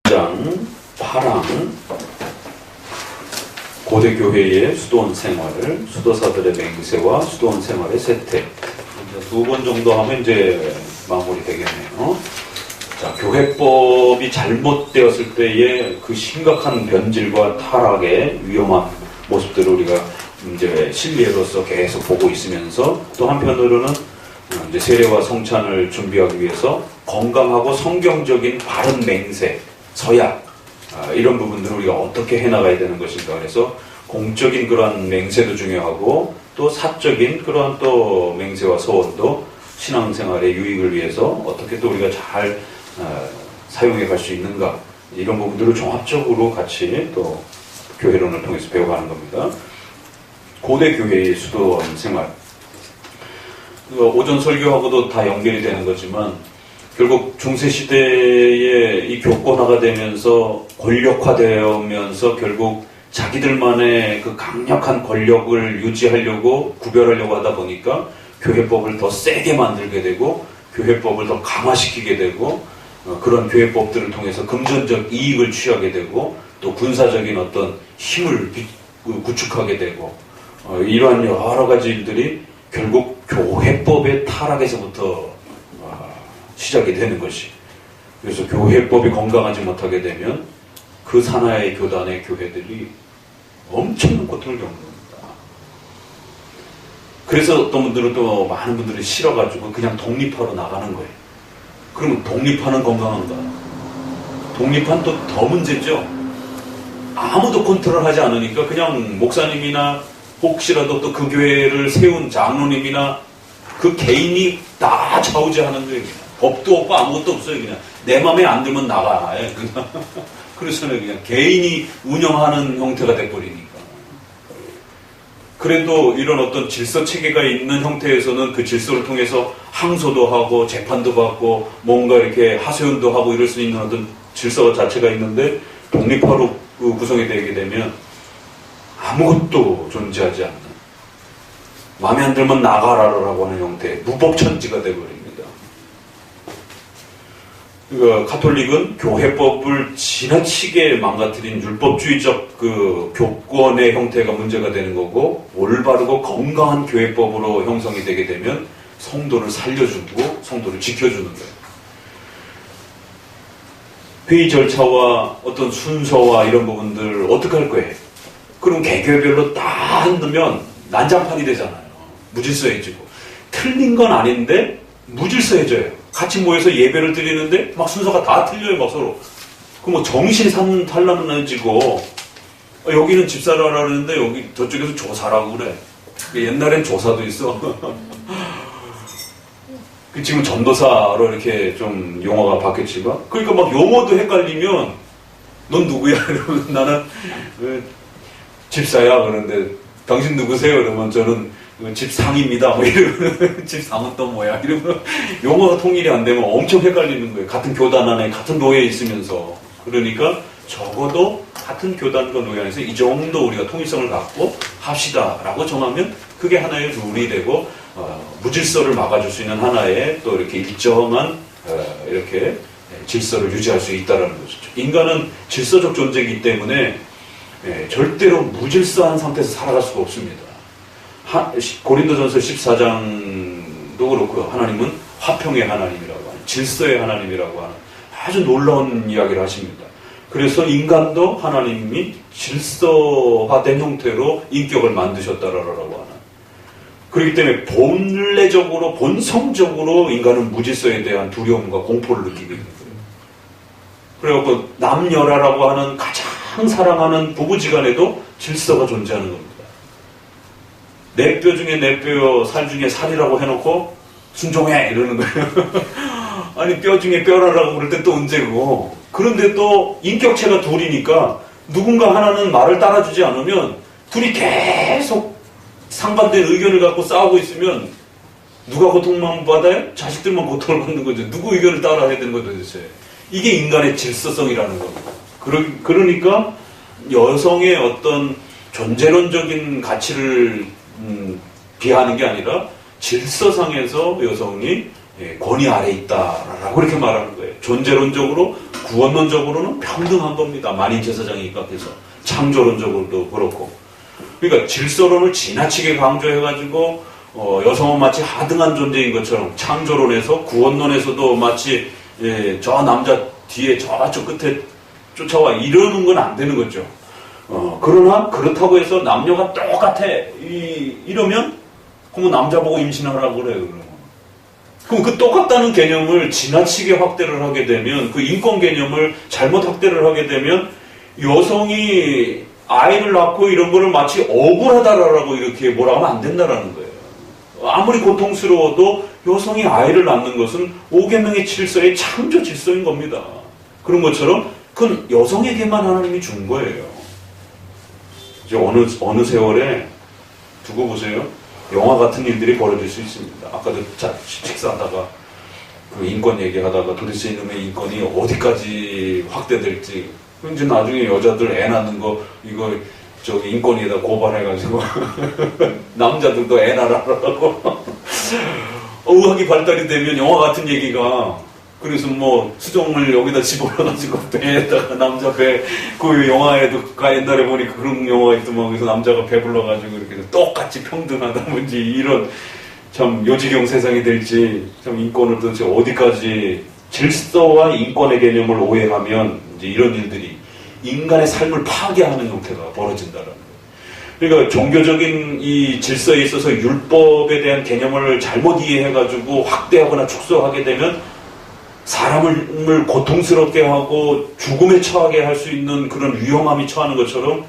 장 8항 고대 교회의 수도원 생활, 수도사들의 맹세와 수도원 생활의 세태. 두 번 정도 하면 이제 마무리 되겠네요. 자, 교회법이 잘못되었을 때의 그 심각한 변질과 타락의 위험한 모습들을 우리가 이제 실례로서 계속 보고 있으면서, 또 한편으로는 이제 세례와 성찬을 준비하기 위해서 건강하고 성경적인 바른 맹세, 서약, 이런 부분들을 우리가 어떻게 해나가야 되는 것인가. 그래서 공적인 그러한 맹세도 중요하고, 또 사적인 그러한 또 맹세와 서원도 신앙생활의 유익을 위해서 어떻게 또 우리가 잘 사용해 갈 수 있는가, 이런 부분들을 종합적으로 같이 또 교회론을 통해서 배워가는 겁니다. 고대 교회의 수도원 생활, 오전 설교하고도 다 연결이 되는 거지만, 결국 중세시대에 이 교권화가 되면서 권력화되면서 결국 자기들만의 그 강력한 권력을 유지하려고 구별하려고 하다 보니까 교회법을 더 세게 만들게 되고 교회법을 더 강화시키게 되고, 그런 교회법들을 통해서 금전적 이익을 취하게 되고, 또 군사적인 어떤 힘을 구축하게 되고, 이러한 여러 가지 일들이 결국 교회법의 타락에서부터 시작이 되는 것이. 그래서 교회법이 건강하지 못하게 되면 그 산하의 교단의 교회들이 엄청난 고통을 겪는 겁니다. 그래서 어떤 분들은, 또 많은 분들이 싫어가지고 그냥 독립하러 나가는 거예요. 그러면 독립하는 건강한가? 독립한 또 더 문제죠. 아무도 컨트롤하지 않으니까 그냥 목사님이나 혹시라도 또 그 교회를 세운 장로님이나 그 개인이 다 좌우지하는 거예요. 법도 없고 아무것도 없어요. 그냥 내 맘에 안 들면 나가. 그래서 그냥 개인이 운영하는 형태가 돼버리니까. 그래도 이런 어떤 질서 체계가 있는 형태에서는 그 질서를 통해서 항소도 하고 재판도 받고 뭔가 이렇게 하소연도 하고 이럴 수 있는 어떤 질서 자체가 있는데, 독립화로 구성이 되게 되면 아무것도 존재하지 않는, 마음에 안 들면 나가라라고 하는 형태의 무법천지가 되어버립니다. 그러니까 가톨릭은 교회법을 지나치게 망가뜨린 율법주의적 그 교권의 형태가 문제가 되는 거고, 올바르고 건강한 교회법으로 형성이 되게 되면 성도를 살려주고 성도를 지켜주는 거예요. 회의 절차와 어떤 순서와 이런 부분들 어떻게 할 거예요? 그럼 개교별로 다 흔들면 난장판이 되잖아요. 무질서해지고. 틀린 건 아닌데 무질서해져요. 같이 모여서 예배를 드리는데 막 순서가 다 틀려요, 막 서로. 그럼 뭐 정신 산탈라지고, 여기는 집사라고 하는데 여기 저쪽에서 조사라고 그래. 옛날엔 조사도 있어. 지금 전도사로 이렇게 좀 용어가 바뀌었지만, 그러니까 막 용어도 헷갈리면 넌 누구야? 이러면 나는 집사야. 그런데 당신 누구세요? 그러면 저는 집상입니다. 뭐 이러면 집상은 또 뭐야? 이러면 용어가 통일이 안 되면 엄청 헷갈리는 거예요. 같은 교단 안에 같은 노예에 있으면서. 그러니까 적어도 같은 교단과 노예 안에서 이 정도 우리가 통일성을 갖고 합시다라고 정하면 그게 하나의 룰이 되고, 무질서를 막아줄 수 있는 하나의 또 이렇게 일정한 이렇게 질서를 유지할 수 있다는 것이죠. 인간은 질서적 존재이기 때문에 절대로 무질서한 상태에서 살아갈 수가 없습니다. 고린도전서 14장도 그렇고요. 하나님은 화평의 하나님이라고 하는, 질서의 하나님이라고 하는 아주 놀라운 이야기를 하십니다. 그래서 인간도 하나님이 질서화된 형태로 인격을 만드셨다라고 하는. 그렇기 때문에 본래적으로, 본성적으로 인간은 무질서에 대한 두려움과 공포를 느끼게 되는 거예요. 그래갖고 남녀라라고 하는 가장 사랑하는 부부지간에도 질서가 존재하는 겁니다. 내 뼈 중에 내 뼈, 살 중에 살이라고 해놓고 순종해 이러는 거예요. 아니 뼈 중에 뼈라라고 그럴 때 또 언제고. 그런데 또 인격체가 둘이니까 누군가 하나는 말을 따라주지 않으면 둘이 계속 상반된 의견을 갖고 싸우고 있으면 누가 고통만 받아요? 자식들만 고통을 받는 거죠. 누구 의견을 따라야 되는 거죠, 도대체. 이게 인간의 질서성이라는 겁니다. 그러니까 여성의 어떤 존재론적인 가치를 비하하는 게 아니라 질서상에서 여성이 권위 아래 있다라고 이렇게 말하는 거예요. 존재론적으로 구원론적으로는 평등한 겁니다. 만인제사장이 입각해서. 창조론적으로도 그렇고. 그러니까 질서론을 지나치게 강조해가지고 여성은 마치 하등한 존재인 것처럼 창조론에서 구원론에서도 마치 저 남자 뒤에 저쪽 끝에 쫓아와 이러는 건 안 되는 거죠. 그러나 그렇다고 해서 남녀가 똑같아 이러면 그럼 남자 보고 임신하라고 그래요. 그럼 그 똑같다는 개념을 지나치게 확대를 하게 되면 그 인권 개념을 잘못 확대를 하게 되면 여성이 아이를 낳고 이런 거를 마치 억울하다라고 이렇게 뭐라 하면 안 된다라는 거예요. 아무리 고통스러워도 여성이 아이를 낳는 것은 5계명의 질서의 창조 질서인 겁니다. 그런 것처럼 그건 여성에게만 하나님이 준 거예요. 이제 어느 세월에 두고 보세요. 영화 같은 일들이 벌어질 수 있습니다. 아까도 식사하다가 그 인권 얘기하다가 도대체 이놈의 인권이 어디까지 확대될지 이제 나중에 여자들 애 낳는 거 이거 저기 인권위에다 고발해가지고 남자들도 애 낳으라고 의학이 발달이 되면 영화 같은 얘기가 그래서 뭐 수정을 여기다 집어넣어가지고 배에다가 남자 배 그 영화에도 옛날에 보니까 그런 영화가 있더만 그래서 남자가 배불러가지고 이렇게 똑같이 평등하다든지 이런 참 요지경 세상이 될지 참 인권을 도대체 어디까지 질서와 인권의 개념을 오해하면 이제 이런 일들이 인간의 삶을 파괴하는 형태가 벌어진다라는 거예요. 그러니까 종교적인 이 질서에 있어서 율법에 대한 개념을 잘못 이해해가지고 확대하거나 축소하게 되면 사람을 고통스럽게 하고 죽음에 처하게 할 수 있는 그런 위험함이 처하는 것처럼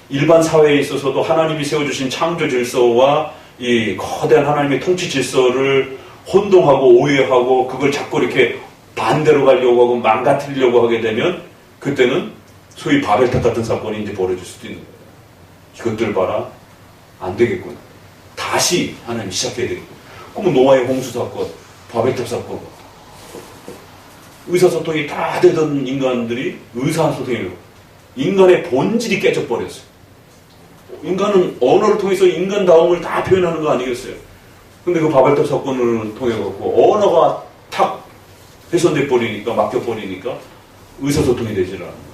일반 사회에 있어서도 하나님이 세워주신 창조 질서와 이 거대한 하나님의 통치 질서를 혼동하고 오해하고 그걸 자꾸 이렇게 반대로 가려고 하고 망가뜨리려고 하게 되면 그때는 소위 바벨탑 같은 사건이 이제 벌어질 수도 있는 거예요. 이것들 봐라. 안 되겠군. 다시 하나님 시작해야 되겠군. 그러면 노아의 홍수 사건, 바벨탑 사건, 의사소통이 다 되던 인간들이 의사소통이에요. 인간의 본질이 깨져버렸어요. 인간은 언어를 통해서 인간다움을 다 표현하는 거 아니겠어요? 근데 그 바벨탑 사건을 통해갖고 언어가 탁 훼손돼 버리니까, 막혀 버리니까 의사소통이 되질 않아요.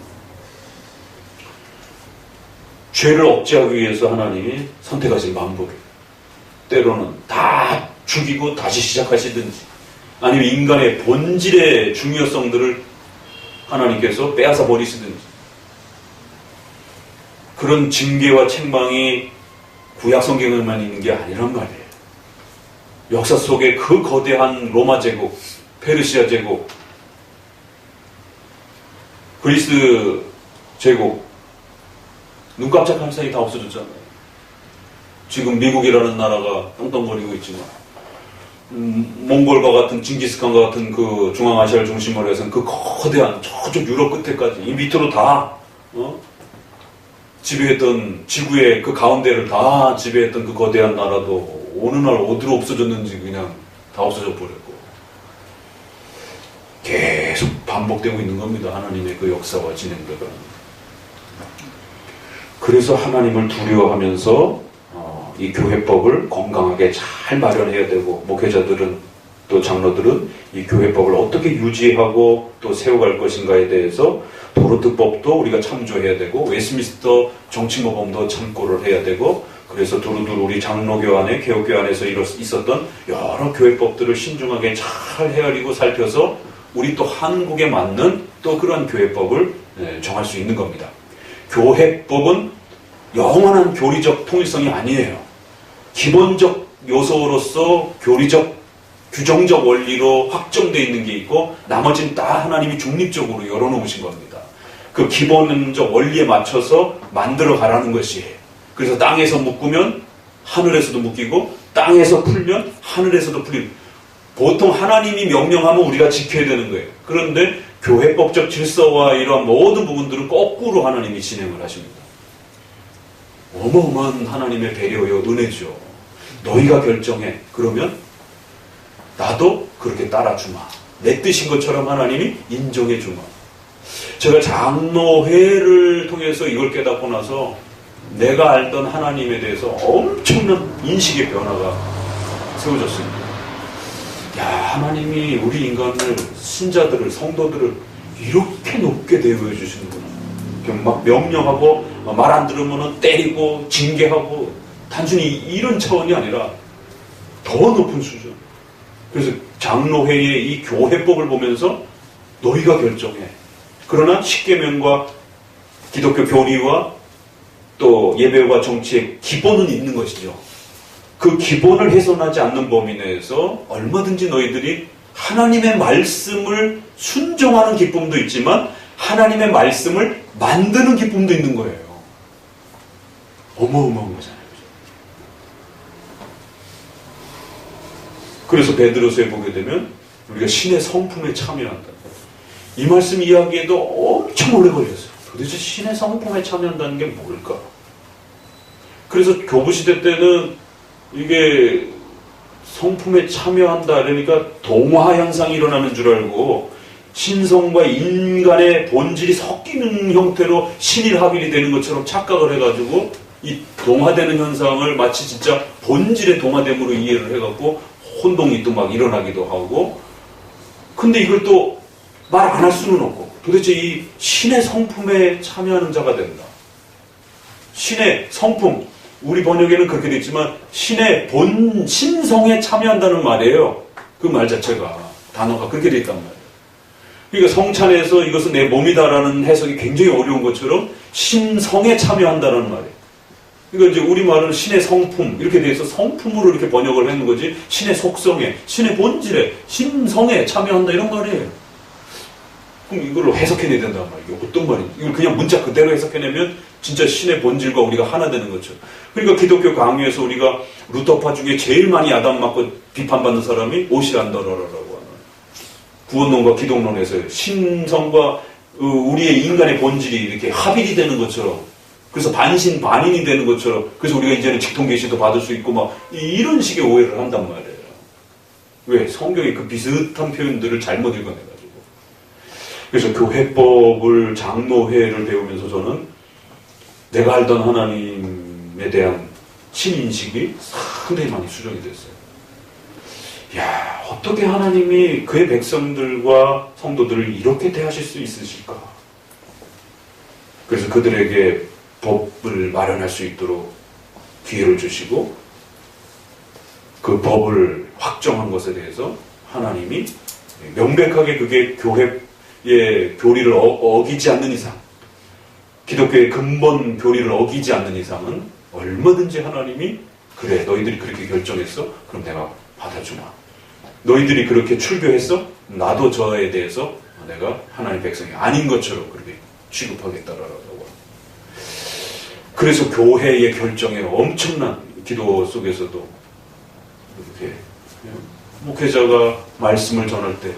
죄를 억제하기 위해서 하나님이 선택하신 방법이 때로는 다 죽이고 다시 시작하시든지 아니면 인간의 본질의 중요성들을 하나님께서 빼앗아 버리시든지 그런 징계와 책망이 구약 성경에만 있는 게 아니란 말이에요. 역사 속에 그 거대한 로마 제국, 페르시아 제국, 그리스 제국 눈 깜짝할 사이 다 없어졌잖아요. 지금 미국이라는 나라가 떵떵거리고 있지만 몽골과 같은 징기스칸과 같은 그 중앙아시아를 중심으로 해서 그 거대한 저쪽 유럽 끝에까지 이 밑으로 다 지배했던 지구의 그 가운데를 다 지배했던 그 거대한 나라도 어느 날 어디로 없어졌는지 그냥 다 없어져 버렸고 계속 반복되고 있는 겁니다. 하나님의 그 역사와 진행들은. 그래서 하나님을 두려워하면서 이 교회법을 건강하게 잘 마련해야 되고 목회자들은 또 장로들은 이 교회법을 어떻게 유지하고 또 세워갈 것인가에 대해서 도르트법도 우리가 참조해야 되고 웨스트민스터 정치모범도 참고를 해야 되고 그래서 두루두루 우리 장로교 안에 개혁교 안에서 있었던 여러 교회법들을 신중하게 잘 헤아리고 살펴서 우리 또 한국에 맞는 또 그런 교회법을 정할 수 있는 겁니다. 교회법은 영원한 교리적 통일성이 아니에요. 기본적 요소로서 교리적, 규정적 원리로 확정되어 있는 게 있고 나머지는 다 하나님이 중립적으로 열어놓으신 겁니다. 그 기본적 원리에 맞춰서 만들어 가라는 것이에요. 그래서 땅에서 묶으면 하늘에서도 묶이고 땅에서 풀면 하늘에서도 풀리고 보통 하나님이 명령하면 우리가 지켜야 되는 거예요. 그런데 교회법적 질서와 이러한 모든 부분들은 거꾸로 하나님이 진행을 하십니다. 어마어마한 하나님의 배려요, 은혜죠. 너희가 결정해. 그러면 나도 그렇게 따라주마. 내 뜻인 것처럼 하나님이 인정해주마. 제가 장로회를 통해서 이걸 깨닫고 나서 내가 알던 하나님에 대해서 엄청난 인식의 변화가 세워졌습니다. 야, 하나님이 우리 인간을, 신자들을, 성도들을 이렇게 높게 대우해 주시는구나. 막 명령하고 말 안 들으면 때리고 징계하고 단순히 이런 차원이 아니라 더 높은 수준. 그래서 장로회의 이 교회법을 보면서 너희가 결정해. 그러나 십계명과 기독교 교리와 또 예배와 정치의 기본은 있는 것이죠. 그 기본을 훼손하지 않는 범위 내에서 얼마든지 너희들이 하나님의 말씀을 순종하는 기쁨도 있지만 하나님의 말씀을 만드는 기쁨도 있는 거예요. 어마어마한 거잖아요. 그래서 베드로서에 보게 되면 우리가 신의 성품에 참여한다. 이 말씀 이야기에도 엄청 오래 걸렸어요. 도대체 신의 성품에 참여한다는 게 뭘까? 그래서 교부시대 때는 이게 성품에 참여한다 그러니까 동화 현상이 일어나는 줄 알고 신성과 인간의 본질이 섞이는 형태로 신일합일이 되는 것처럼 착각을 해가지고 이 동화되는 현상을 마치 진짜 본질의 동화됨으로 이해를 해갖고 혼동이 또 막 일어나기도 하고, 근데 이걸 또 말 안 할 수는 없고 도대체 이 신의 성품에 참여하는 자가 된다. 신의 성품, 우리 번역에는 그렇게 되어 있지만 신의 신성에 참여한다는 말이에요. 그 말 자체가, 단어가 그렇게 되어 있단 말이에요. 그러니까 성찬에서 이것은 내 몸이다라는 해석이 굉장히 어려운 것처럼 신성에 참여한다는 말이에요. 그러니까 이제 우리말은 신의 성품 이렇게 돼서 성품으로 이렇게 번역을 하는 거지, 신의 속성에, 신의 본질에, 신성에 참여한다 이런 말이에요. 그럼 이걸로 해석해내야 된단 말이에요. 어떤 말인지. 이걸 그냥 문자 그대로 해석해내면 진짜 신의 본질과 우리가 하나 되는 거죠. 그러니까 기독교 강요에서 우리가 루터파 중에 제일 많이 야단 맞고 비판받는 사람이 오시안더러라고 하는 구원론과 기독론에서 신성과 우리의 인간의 본질이 이렇게 합일이 되는 것처럼, 그래서 반신 반인이 되는 것처럼, 그래서 우리가 이제는 직통계시도 받을 수 있고 막 이런 식의 오해를 한단 말이에요. 왜? 성경에 그 비슷한 표현들을 잘못 읽어내가지고. 그래서 교회법을, 장로회를 배우면서 저는 내가 알던 하나님에 대한 신인식이 상당히 많이 수정이 됐어요. 야, 어떻게 하나님이 그의 백성들과 성도들을 이렇게 대하실 수 있으실까? 그래서 그들에게 법을 마련할 수 있도록 기회를 주시고, 그 법을 확정한 것에 대해서 하나님이 명백하게 그게 교회의 교리를 어기지 않는 이상, 기독교의 근본 교리를 어기지 않는 이상은 얼마든지 하나님이 그래, 너희들이 그렇게 결정했어? 그럼 내가 받아주마. 너희들이 그렇게 출교했어? 나도 저에 대해서 내가 하나님의 백성이 아닌 것처럼 그렇게 취급하겠다라고. 그래서 교회의 결정에 엄청난 기도 속에서도 이렇게 목회자가 말씀을 전할 때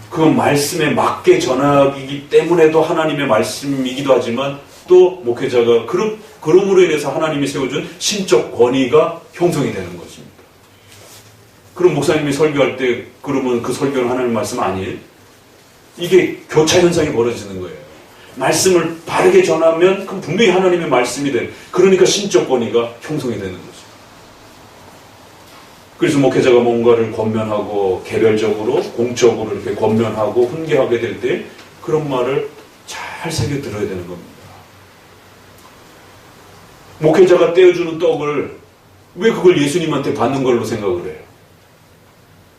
그 말씀에 맞게 전하기 때문에도 하나님의 말씀이기도 하지만 또 목회자가 그럼으로 인해서 하나님이 세워준 신적 권위가 형성이 되는 것입니다. 그럼 목사님이 설교할 때 그러면 그 설교는 하나님의 말씀 아니에요? 이게 교차 현상이 벌어지는 거예요. 말씀을 바르게 전하면 그럼 분명히 하나님의 말씀이 되는, 그러니까 신적 권위가 형성이 되는 거죠. 그래서 목회자가 뭔가를 권면하고 개별적으로 공적으로 이렇게 권면하고 훈계하게 될 때 그런 말을 잘 새겨 들어야 되는 겁니다. 목회자가 떼어주는 떡을 왜 그걸 예수님한테 받는 걸로 생각을 해요?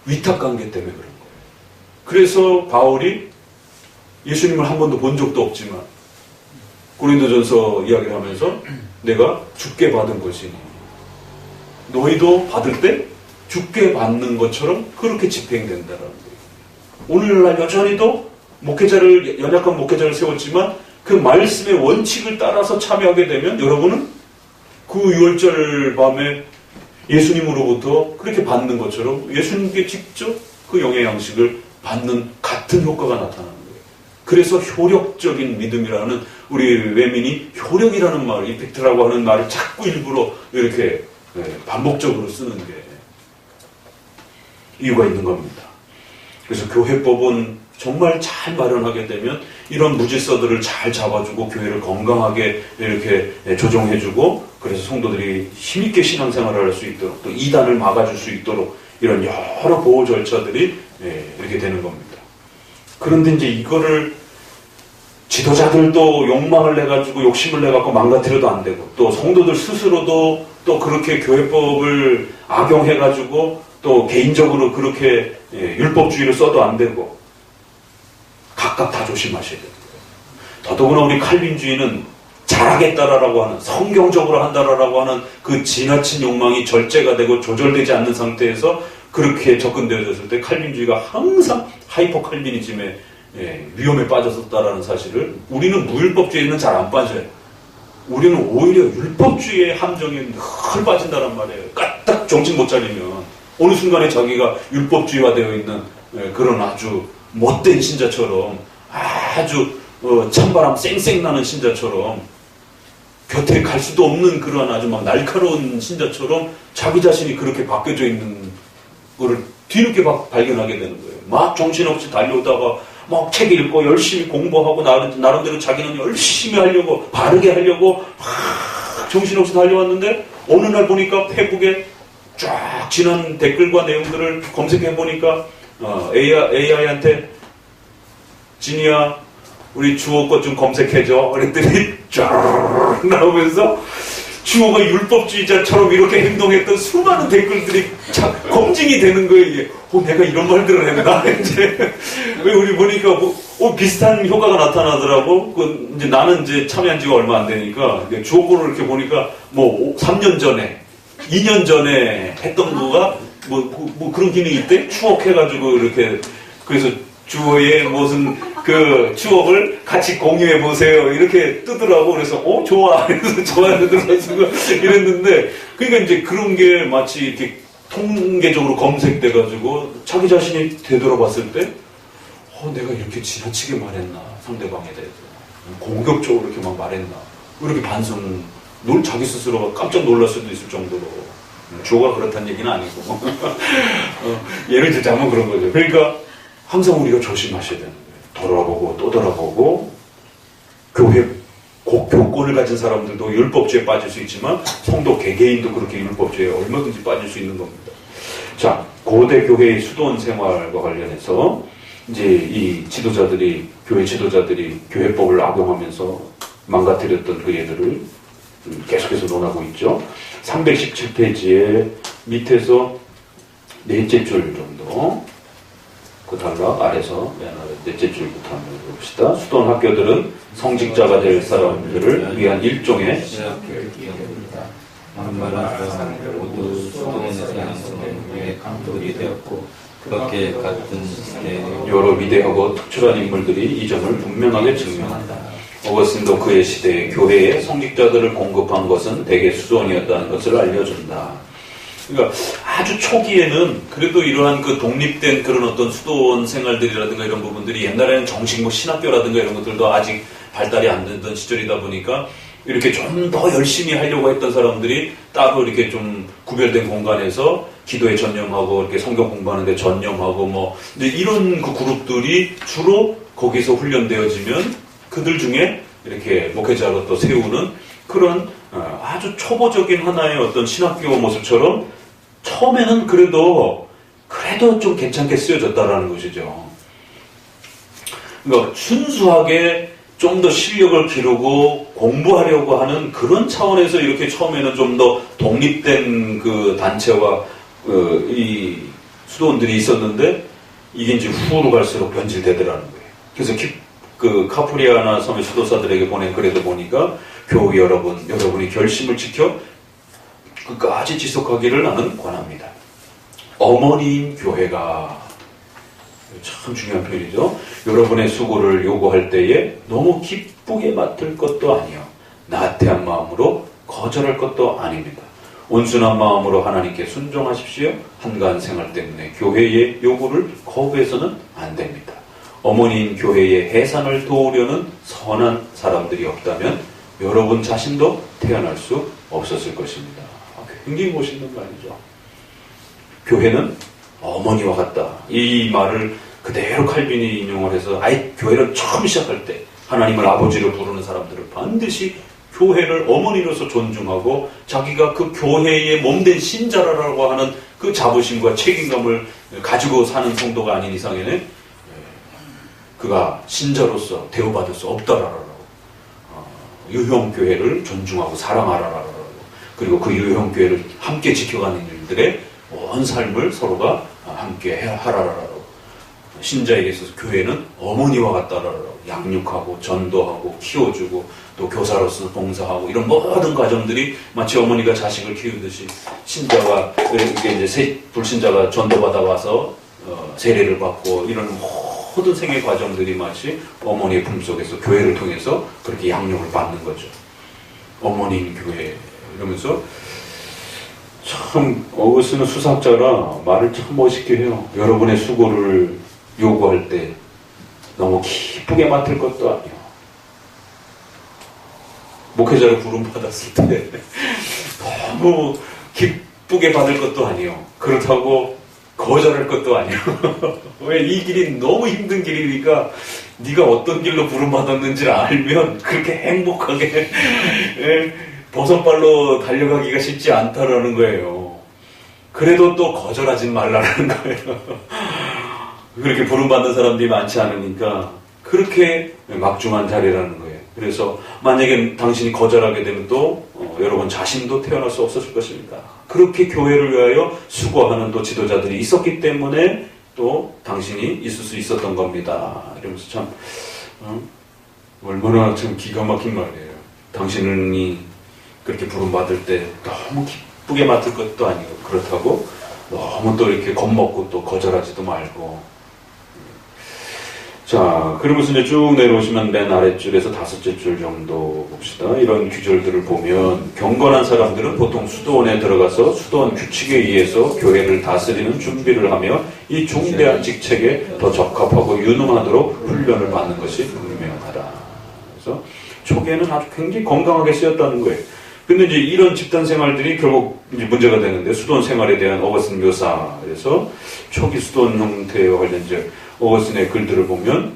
위탁관계 때문에 그런 거예요. 그래서 바울이 예수님을 한 번도 본 적도 없지만 고린도전서 이야기를 하면서 내가 주께 받은 것이니 너희도 받을 때 주께 받는 것처럼 그렇게 집행된다라는 거예요. 오늘날 여전히도 연약한 목회자를 세웠지만 그 말씀의 원칙을 따라서 참여하게 되면 여러분은 그 6월절 밤에 예수님으로부터 그렇게 받는 것처럼 예수님께 직접 그 영의 양식을 받는 같은 효과가 나타나는 거예요. 그래서 효력적인 믿음이라는, 우리 외민이 효력이라는 말, 이펙트라고 하는 말을 자꾸 일부러 이렇게 반복적으로 쓰는 게 이유가 있는 겁니다. 그래서 교회법은 정말 잘 마련하게 되면 이런 무질서들을 잘 잡아주고 교회를 건강하게 이렇게 조정해주고, 그래서 성도들이 힘있게 신앙생활을 할 수 있도록, 또 이단을 막아줄 수 있도록 이런 여러 보호 절차들이 이렇게 되는 겁니다. 그런데 이제 이거를 지도자들도 욕망을 내가지고 욕심을 내갖고 망가뜨려도 안 되고, 또 성도들 스스로도 또 그렇게 교회법을 악용해가지고 또 개인적으로 그렇게 율법주의를 써도 안 되고, 각각 다 조심하셔야 돼요. 더더구나 우리 칼빈주의는 잘하겠다라고 하는, 성경적으로 한다라고 하는 그 지나친 욕망이 절제가 되고 조절되지 않는 상태에서 그렇게 접근되어졌을 때 칼빈주의가 항상 하이퍼 칼빈이즘에 위험에 빠졌었다라는 사실을, 우리는 무율법주의는 잘 안 빠져요. 우리는 오히려 율법주의의 함정에 늘 빠진다란 말이에요. 까딱 정신 못 차리면 어느 순간에 자기가 율법주의화되어 있는 그런 아주 못된 신자처럼, 아주 찬바람 쌩쌩 나는 신자처럼, 곁에 갈 수도 없는 그러한 아주 막 날카로운 신자처럼 자기 자신이 그렇게 바뀌어져 있는 거를 뒤늦게 발견하게 되는 거예요. 막 정신없이 달려오다가 막 책 읽고 열심히 공부하고 나름대로 자기는 열심히 하려고, 바르게 하려고 막 정신없이 달려왔는데, 어느 날 보니까 페북에 쫙 지난 댓글과 내용들을 검색해보니까 AI한테 진이야 우리 주호 것 좀 검색해줘 그랬더니 쫙 나오면서 주호가 율법주의자처럼 이렇게 행동했던 수많은 댓글들이 검증이 되는 거예요. 이게 내가 이런 말들을 했나 이제 왜 우리 보니까 비슷한 효과가 나타나더라고. 이제 나는 이제 참여한 지가 얼마 안 되니까 주호 거를 이렇게 보니까 3년 전에 2년 전에 했던 거가 그런 기능이 있대. 추억해가지고 이렇게, 그래서 주호의 무슨 그 추억을 같이 공유해 보세요 이렇게 뜨더라고. 그래서 좋아. 그래서 좋아요 들어가지고 이랬는데, 그러니까 이제 그런 게 마치 이렇게 통계적으로 검색돼가지고 자기 자신이 되돌아봤을 때 내가 이렇게 지나치게 말했나, 상대방에 대해서 공격적으로 이렇게 막 말했나, 이렇게 자기 스스로가 깜짝 놀랄 수도 있을 정도로. 주호가 그렇다는 얘기는 아니고 예를 들자면 그런 거죠. 그러니까 항상 우리가 조심하셔야 되는 거예요. 돌아보고 또 돌아보고, 교회 교권을 가진 사람들도 율법주의에 빠질 수 있지만 성도 개개인도 그렇게 율법주의에 얼마든지 빠질 수 있는 겁니다. 자, 고대 교회의 수도원 생활과 관련해서 이제 이 지도자들이, 교회 지도자들이 교회법을 악용하면서 망가뜨렸던 그 예들을 계속해서 논하고 있죠. 317페이지에 밑에서 넷째 줄 정도, 그 단락 아래서 맨 아래 넷째 줄부터 한번 봅시다. 수도원 학교들은 성직자가 될 사람들을 위한 일종의 만만한 사람들 모두 수도원에서 양성된 감독이 되었고, 그렇게 같은 시대에 여러 위대하고 특출한 인물들이 이 점을 분명하게 증명한다. 어거스틴도 그의 시대에 교회에 성직자들을 공급한 것은 대개 수도원이었다는 것을 알려준다. 그러니까 아주 초기에는 그래도 이러한 그 독립된 그런 어떤 수도원 생활들이라든가 이런 부분들이, 옛날에는 정식 신학교라든가 이런 것들도 아직 발달이 안 되던 시절이다 보니까 이렇게 좀 더 열심히 하려고 했던 사람들이 따로 이렇게 좀 구별된 공간에서 기도에 전념하고 이렇게 성경 공부하는 데 전념하고 이제 이런 그 그룹들이 주로 거기서 훈련되어지면 그들 중에 이렇게 목회자로 또 세우는 그런 아주 초보적인 하나의 어떤 신학교 모습처럼 처음에는 그래도 좀 괜찮게 쓰여졌다라는 것이죠. 그러니까 순수하게 좀 더 실력을 기르고 공부하려고 하는 그런 차원에서 이렇게 처음에는 좀 더 독립된 그 단체와 이 수도원들이 있었는데, 이게 이제 후로 갈수록 변질되더라는 거예요. 그래서 그 카프리아나 섬의 수도사들에게 보낸 글에도 보니까, 교우 여러분이 결심을 지켜 끝까지 지속하기를 나는 권합니다. 어머니인 교회가, 참 중요한 표현이죠. 여러분의 수고를 요구할 때에 너무 기쁘게 맡을 것도 아니요, 나태한 마음으로 거절할 것도 아닙니다. 온순한 마음으로 하나님께 순종하십시오. 한가한 생활 때문에 교회의 요구를 거부해서는 안 됩니다. 어머니인 교회의 해산을 도우려는 선한 사람들이 없다면 여러분 자신도 태어날 수 없었을 것입니다. 굉장히 멋있는 말이죠. 교회는 어머니와 같다. 이 말을 그대로 칼빈이 인용을 해서, 교회를 처음 시작할 때 하나님을 아버지로 부르는 사람들을 반드시 교회를 어머니로서 존중하고, 자기가 그 교회의 몸된 신자라고 하는 그 자부심과 책임감을 가지고 사는 성도가 아닌 이상에는 그가 신자로서 대우받을 수 없다라라고. 유형교회를 존중하고 사랑하라라라고. 그리고 그 유형교회를 함께 지켜가는 일들의 온 삶을 서로가 함께 하라라라고. 신자에게 있어서 교회는 어머니와 같다라라고. 양육하고 전도하고 키워주고 또 교사로서 봉사하고 이런 모든 과정들이 마치 어머니가 자식을 키우듯이 신자가 이렇게 이제 불신자가 전도받아 와서 세례를 받고 이런 모든 생애 과정들이 마치 어머니의 품속에서 교회를 통해서 그렇게 양육을 받는 거죠. 어머니인 교회 이러면서 참 어거스틴은 수사학자라 말을 참 멋있게 해요. 여러분의 수고를 요구할 때 너무 기쁘게 맡을 것도 아니요. 목회자로 부름받았을 때 너무 기쁘게 받을 것도 아니요. 그렇다고 거절할 것도 아니요. 왜 이 길이 너무 힘든 길이니까 네가 어떤 길로 부름받았는지를 알면 그렇게 행복하게 버선발로 달려가기가 쉽지 않다라는 거예요. 그래도 또 거절하진 말라는 거예요. 그렇게 부름받는 사람들이 많지 않으니까 그렇게 막중한 자리라는 거예요. 그래서 만약에 당신이 거절하게 되면 또 여러분 자신도 태어날 수 없었을 것입니다. 그렇게 교회를 위하여 수고하는 또 지도자들이 있었기 때문에 또 당신이 있을 수 있었던 겁니다. 이러면서 참 얼마나 참 기가 막힌 말이에요. 당신이 그렇게 부름받을 때 너무 기쁘게 맡을 것도 아니고 그렇다고 너무 또 이렇게 겁먹고 또 거절하지도 말고. 자, 그러면서 이제 쭉 내려오시면 맨 아랫줄에서 5째 줄 정도 봅시다. 이런 규절들을 보면 경건한 사람들은 보통 수도원에 들어가서 수도원 규칙에 의해서 교회를 다스리는 준비를 하며 이 중대한 직책에 더 적합하고 유능하도록 훈련을 받는 것이 분명하다. 그래서 초기에는 아주 굉장히 건강하게 쓰였다는 거예요. 근데 이제 이런 집단 생활들이 결국 이제 문제가 되는데 수도원 생활에 대한 어거스틴 묘사. 그래서 초기 수도원 형태와 관련 이제 어거스틴의 글들을 보면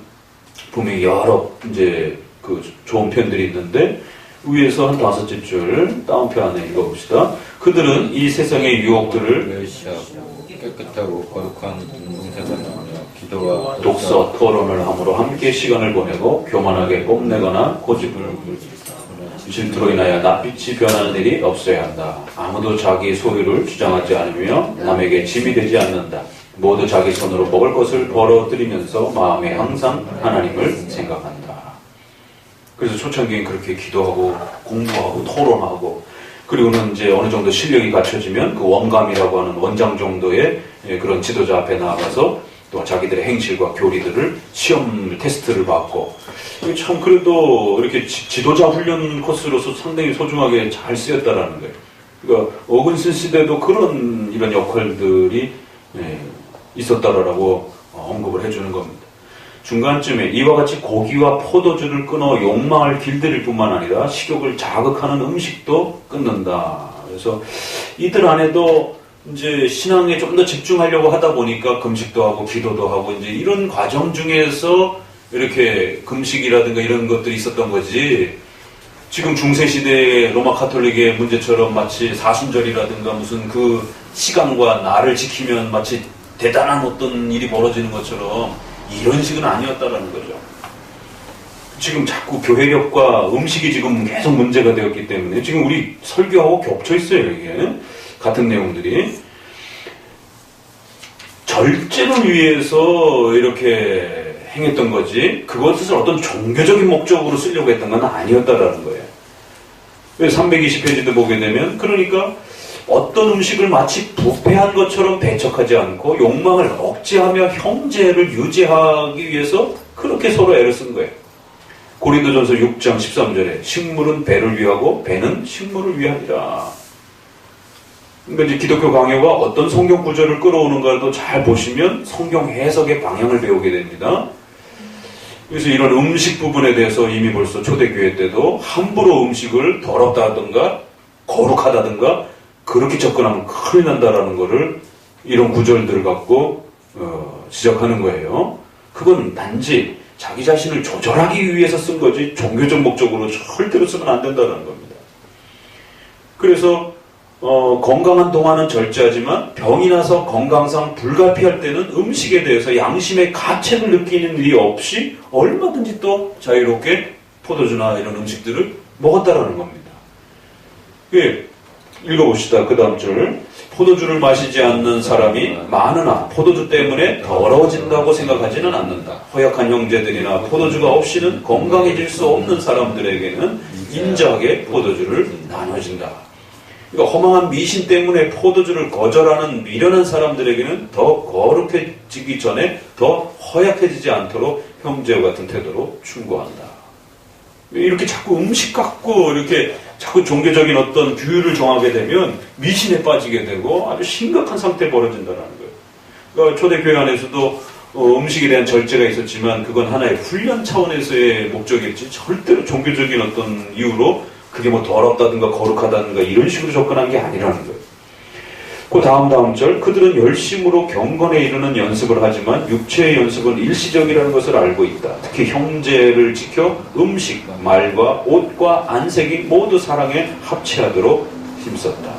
분명히 여러 이제 그 좋은 편들이 있는데 위에서 한 5째 줄 다운편에 읽어봅시다. 그들은 이 세상의 유혹들을 멸시하고 깨끗하고 거룩한 운동생활을 하며 기도와 독서, 토론을 함으로 함께 시간을 보내고 교만하게 뽐내거나 고집을 질투로 인하여 낯빛이 변하는 일이 없어야 한다. 아무도 자기 소유를 주장하지 않으며 남에게 짐이 되지 않는다. 모두 자기 손으로 먹을 것을 벌어들이면서 마음에 항상 하나님을 생각한다. 그래서 초창기엔 그렇게 기도하고 공부하고 토론하고 그리고는 이제 어느 정도 실력이 갖춰지면 그 원감이라고 하는 원장 정도의 그런 지도자 앞에 나가서 또 자기들의 행실과 교리들을 시험 테스트를 받고 참 그래도 이렇게 지도자 훈련 코스로서 상당히 소중하게 잘 쓰였다라는 거예요. 그러니까 어거스틴 시대도 그런 이런 역할들이 있었다라고 언급을 해주는 겁니다. 중간쯤에 이와 같이 고기와 포도주를 끊어 욕망을 길들일 뿐만 아니라 식욕을 자극하는 음식도 끊는다. 그래서 이들 안에도 이제 신앙에 좀 더 집중하려고 하다 보니까 금식도 하고 기도도 하고 이제 이런 과정 중에서 이렇게 금식이라든가 이런 것들이 있었던 거지. 지금 중세시대의 로마 카톨릭의 문제처럼 마치 사순절이라든가 무슨 그 시간과 날을 지키면 마치 대단한 어떤 일이 벌어지는 것처럼 이런 식은 아니었다라는 거죠. 지금 자꾸 교회력과 음식이 지금 계속 문제가 되었기 때문에 지금 우리 설교하고 겹쳐 있어요, 이게. 같은 내용들이. 절제를 위해서 이렇게 행했던 거지, 그것을 어떤 종교적인 목적으로 쓰려고 했던 건 아니었다라는 거예요. 320페이지도 보게 되면, 그러니까 어떤 음식을 마치 부패한 것처럼 배척하지 않고 욕망을 억제하며 형제를 유지하기 위해서 그렇게 서로 애를 쓴 거예요. 고린도전서 6장 13절에 식물은 배를 위하고 배는 식물을 위하리라. 그러니까 이제 기독교 강요가 어떤 성경 구절을 끌어오는가도 잘 보시면 성경 해석의 방향을 배우게 됩니다. 그래서 이런 음식 부분에 대해서 이미 벌써 초대교회 때도 함부로 음식을 더럽다든가 거룩하다든가 그렇게 접근하면 큰일 난다라는 거를 이런 구절들을 갖고 지적하는 거예요. 그건 단지 자기 자신을 조절하기 위해서 쓴 거지 종교적 목적으로 절대로 쓰면 안 된다는 겁니다. 그래서 건강한 동안은 절제하지만 병이 나서 건강상 불가피할 때는 음식에 대해서 양심의 가책을 느끼는 일이 없이 얼마든지 또 자유롭게 포도주나 이런 음식들을 먹었다라는 겁니다. 예, 읽어봅시다. 그 다음 줄. 포도주를 마시지 않는 사람이 많으나 포도주 때문에 더러워진다고 생각하지는 않는다. 허약한 형제들이나 포도주가 없이는 건강해질 수 없는 사람들에게는 인자하게 포도주를 나눠준다. 그러니까 허망한 미신 때문에 포도주를 거절하는 미련한 사람들에게는 더 거룩해지기 전에 더 허약해지지 않도록 형제와 같은 태도로 충고한다. 이렇게 자꾸 음식 갖고 이렇게 자꾸 종교적인 어떤 규율을 정하게 되면 미신에 빠지게 되고 아주 심각한 상태에 벌어진다는 거예요. 그러니까 초대교회 안에서도 음식에 대한 절제가 있었지만 그건 하나의 훈련 차원에서의 목적이었지 절대로 종교적인 어떤 이유로 그게 뭐 더럽다든가 거룩하다든가 이런 식으로 접근한 게 아니라는 거예요. 그 다음 절, 그들은 열심으로 경건에 이르는 연습을 하지만 육체의 연습은 일시적이라는 것을 알고 있다. 특히 형제를 지켜 음식, 말과 옷과 안색이 모두 사랑에 합치하도록 힘썼다.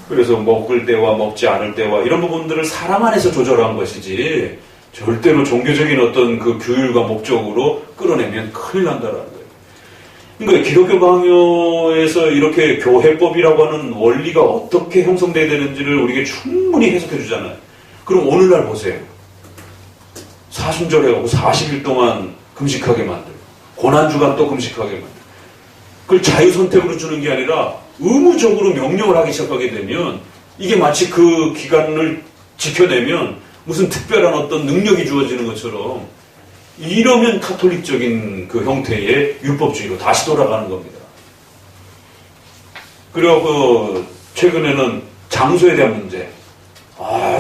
그래서 먹을 때와 먹지 않을 때와 이런 부분들을 사랑 안에서 조절한 것이지 절대로 종교적인 어떤 그 규율과 목적으로 끌어내면 큰일 난다라는 거예요. 그러니까 기독교 강요에서 이렇게 교회법이라고 하는 원리가 어떻게 형성돼야 되는지를 우리에게 충분히 해석해 주잖아요. 그럼 오늘날 보세요. 사순절에 가고 40일 동안 금식하게 만들고 고난주간 또 금식하게 만들고 그걸 자유선택으로 주는 게 아니라 의무적으로 명령을 하기 시작하게 되면 이게 마치 그 기간을 지켜내면 무슨 특별한 어떤 능력이 주어지는 것처럼 이러면 카톨릭적인 그 형태의 율법주의로 다시 돌아가는 겁니다. 그리고 최근에는 장소에 대한 문제.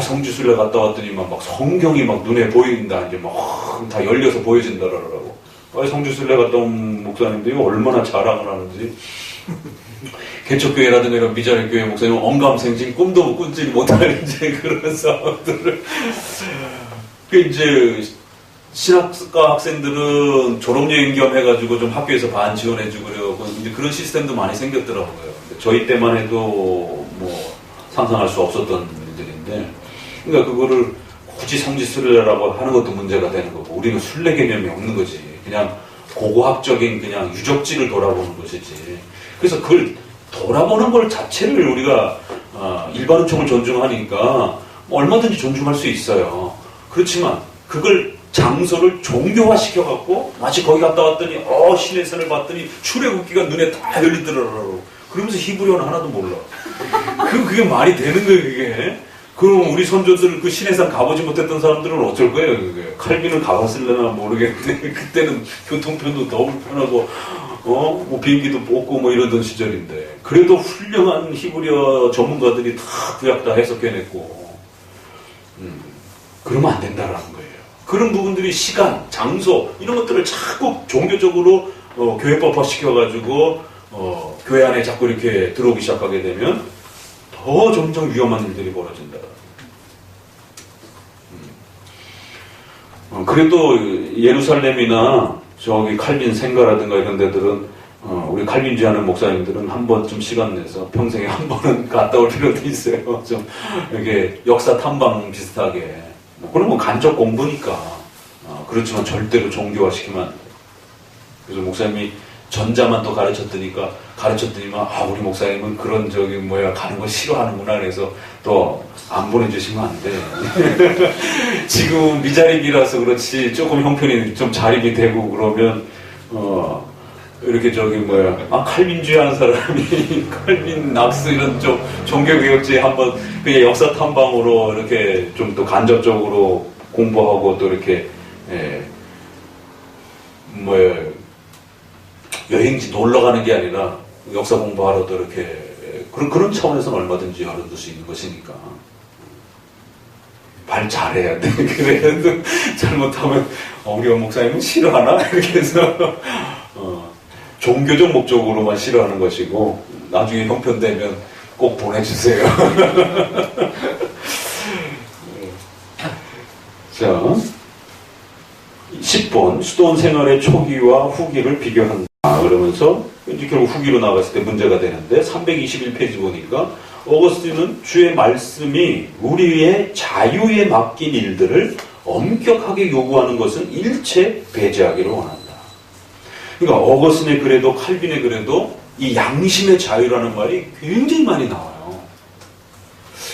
성지순례 갔다 왔더니만 막 성경이 막 눈에 보인다. 이제 막 다 열려서 보여진다라고. 성지순례 갔다 온 목사님들이 얼마나 자랑을 하는지. 개척교회라든가 이런 미자립교회 목사님은 언감생심 꿈도 꾸지 못할 이제 그런 상황들을. 이제 신학과 학생들은 졸업여행 겸 해가지고 좀 학교에서 반 지원해주고 그래요. 이제 그런 시스템도 많이 생겼더라고요. 저희 때만 해도 뭐 상상할 수 없었던 일들인데, 그러니까 그거를 굳이 성지순례라고 하는 것도 문제가 되는 거고, 우리는 순례 개념이 없는 거지. 그냥 고고학적인 그냥 유적지를 돌아보는 것이지. 그래서 그걸 돌아보는 걸 자체를 우리가 일반 은총을 존중하니까 얼마든지 존중할 수 있어요. 그렇지만 그걸 장소를 종교화시켜갖고 마치 거기 갔다 왔더니 신의 산을 봤더니 출애굽기가 눈에 다 열리더라고. 그러면서 히브리어는 하나도 몰라. 그게 말이 되는 거예요, 그게. 그럼 우리 선조들 그 신의 산 가보지 못했던 사람들은 어쩔 거예요, 그게. 칼빈을 가봤을려나 모르겠는데 그때는 교통편도 너무 편하고 뭐 비행기도 없고 뭐 이러던 시절인데 그래도 훌륭한 히브리어 전문가들이 다 구약 다 해석해냈고 그러면 안 된다라는 거예요. 그런 부분들이 시간, 장소 이런 것들을 자꾸 종교적으로 교회법화 시켜가지고 교회 안에 자꾸 이렇게 들어오기 시작하게 되면 더 점점 위험한 일들이 벌어진다. 그래도 예루살렘이나 저기 칼빈 생가라든가 이런 데들은 우리 칼빈주의하는 목사님들은 한 번쯤 시간 내서 평생에 한 번은 갔다 올 필요도 있어요. 좀 이렇게 역사 탐방 비슷하게. 그런 건 간접 공부니까. 그렇지만 절대로 종교화시키면 안 돼. 그래서 목사님이 전자만 또 가르쳤더니만 우리 목사님은 그런 가는 거 싫어하는구나. 그래서 또 안 보내주시면 안 돼. 지금 미자립이라서 그렇지 조금 형편이 좀 자립이 되고 그러면 이렇게 칼빈주의 하는 사람이 칼빈 낙스 이런 좀 종교개혁주의 한번 그냥 역사 탐방으로 이렇게 좀 또 간접적으로 공부하고 또 이렇게 여행지 놀러 가는 게 아니라 역사 공부하러도 이렇게 그런 차원에서는 얼마든지 열어둘 수 있는 것이니까 말 잘해야 돼. 그래도 잘못하면 우리 목사님은 싫어하나? 이렇게 해서 종교적 목적으로만 싫어하는 것이고 나중에 형편되면 꼭 보내주세요. 자, 10번 수도원 생활의 초기와 후기를 비교한다. 자, 그러면서 이제 결국 후기로 나갔을 때 문제가 되는데 321페이지 보니까 어거스틴은 주의 말씀이 우리의 자유에 맡긴 일들을 엄격하게 요구하는 것은 일체 배제하기를 원한다. 그러니까 어거스틴의 글에도 칼빈의 글에도 이 양심의 자유라는 말이 굉장히 많이 나와요.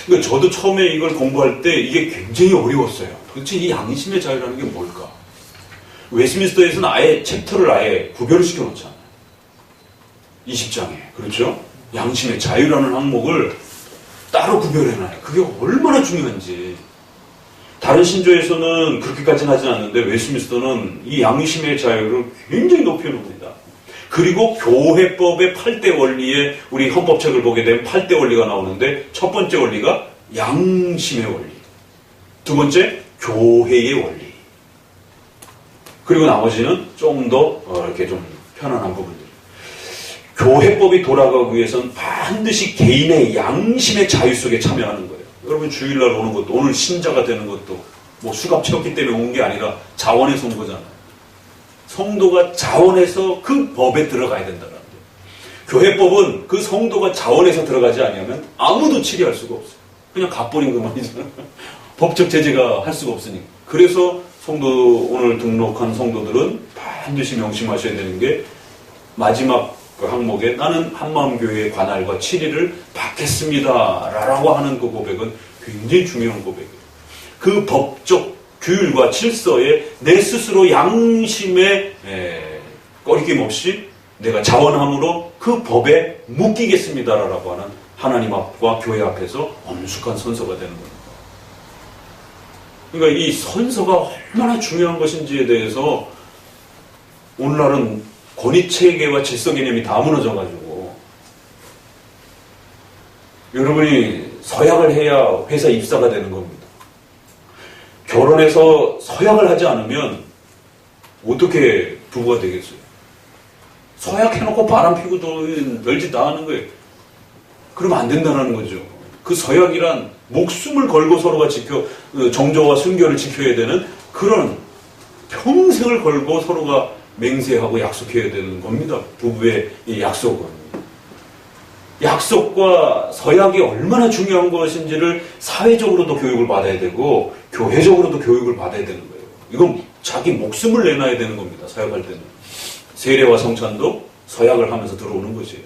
그러니까 저도 처음에 이걸 공부할 때 이게 굉장히 어려웠어요. 도대체 이 양심의 자유라는 게 뭘까? 웨스민스터에서는 아예 챕터를 아예 구별을 시켜놓잖아요. 20장에. 그렇죠? 양심의 자유라는 항목을 따로 구별해놔요. 그게 얼마나 중요한지. 다른 신조에서는 그렇게까지는 하진 않는데 웨스민스터는 이 양심의 자유를 굉장히 높여놓습니다. 그리고 교회법의 8대 원리에 우리 헌법책을 보게 되면 8대 원리가 나오는데 첫 번째 원리가 양심의 원리, 두 번째 교회의 원리, 그리고 나머지는 좀 더 이렇게 좀 편안한 부분들. 교회법이 돌아가기 위해서는 반드시 개인의 양심의 자유 속에 참여하는 거예요. 여러분 주일날 오는 것도, 오늘 신자가 되는 것도 뭐 수갑 채웠기 때문에 온 게 아니라 자원해서 온 거잖아요. 성도가 자원해서 그 법에 들어가야 된다는 거예요. 교회법은 그 성도가 자원해서 들어가지 않으면 아무도 치리할 수가 없어요. 그냥 갓버린 그만이잖아요. 법적 제재가 할 수가 없으니까. 그래서 성도, 오늘 등록한 성도들은 반드시 명심하셔야 되는 게 마지막 그 항목에 나는 한마음교회의 관할과 치리를 받겠습니다 라고 하는 그 고백은 굉장히 중요한 고백이에요. 그 법적 규율과 질서에 내 스스로 양심에 꺼리낌 없이 내가 자원함으로 그 법에 묶이겠습니다 라고 하는 하나님 앞과 교회 앞에서 엄숙한 선서가 되는 겁니다. 그러니까 이 선서가 얼마나 중요한 것인지에 대해서 오늘날은 권위체계와 질서 개념이 다 무너져가지고 여러분이 서약을 해야 회사 입사가 되는 겁니다. 결혼해서 서약을 하지 않으면 어떻게 부부가 되겠어요? 서약해놓고 바람 피고 널짓 다 하는 거예요. 그러면 안 된다는 거죠. 그 서약이란 목숨을 걸고 서로가 정조와 순결을 지켜야 되는 그런 평생을 걸고 서로가 맹세하고 약속해야 되는 겁니다. 부부의 이 약속은. 약속과 서약이 얼마나 중요한 것인지를 사회적으로도 교육을 받아야 되고 교회적으로도 교육을 받아야 되는 거예요. 이건 자기 목숨을 내놔야 되는 겁니다. 서약할 때는. 세례와 성찬도 서약을 하면서 들어오는 것이에요.